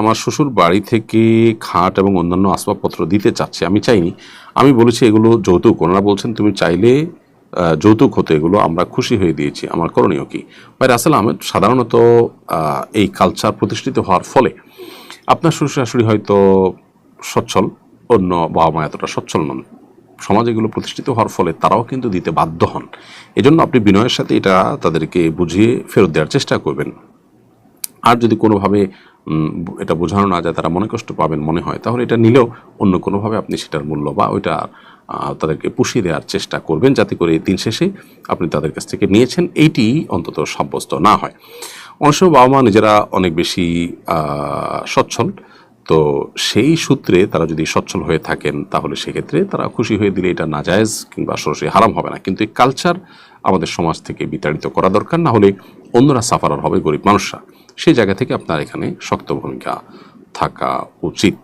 আমার শ্বশুর বাড়ি থেকে খাট এবং অন্যান্য আসবাবপত্র দিতে চাচ্ছে, আমি চাইনি। আমি বলেছি এগুলো যৌতুক। ওনারা বলছেন তুমি চাইলে যৌতুক হতো, এগুলো আমরা খুশি হয়ে দিয়েছি, আমার করণীয় কি? ভাই রাসেল আহমেদ, সাধারণত এই কালচার প্রতিষ্ঠিত হওয়ার ফলে আপনার শ্বশুর শাশুড়ি হয়তো সচ্ছল, অন্য বাবা মা এতটা সচ্ছল নন। সমাজে এগুলো প্রতিষ্ঠিত হওয়ার ফলে তারাও কিন্তু দিতে বাধ্য হন। এজন্য আপনি বিনয়ের সাথে এটা তাদেরকে বুঝিয়ে ফেরত দেওয়ার চেষ্টা করবেন। আর যদি কোনোভাবে এটা বোঝানো না যায়, তারা মনে কষ্ট পাবেন মনে হয়, তাহলে এটা নিলেও অন্য কোনোভাবে আপনি সেটার মূল্য বা ওইটা তাদেরকে পুষিয়ে দেওয়ার চেষ্টা করবেন, যাতে করে দিন শেষে আপনি তাদের কাছ থেকে নিয়েছেন এইটি অন্তত সাব্যস্ত না হয়। অনেক সময় বাবা মা নিজেরা অনেক বেশি সচ্ছল, তো সেই সূত্রে তারা যদি সচ্ছল হয়ে থাকেন তাহলে সেক্ষেত্রে তারা খুশি হয়ে দিলে এটা নাজায়েজ কিংবা সরাসরি হারাম হবে না। কিন্তু এই কালচার আমাদের সমাজ থেকে বিতাড়িত করা দরকার, না হলে অন্যরা সাফারার হবে, গরিব মানুষরা। সেই জায়গা থেকে আপনার এখানে শক্ত ভূমিকা থাকা উচিত।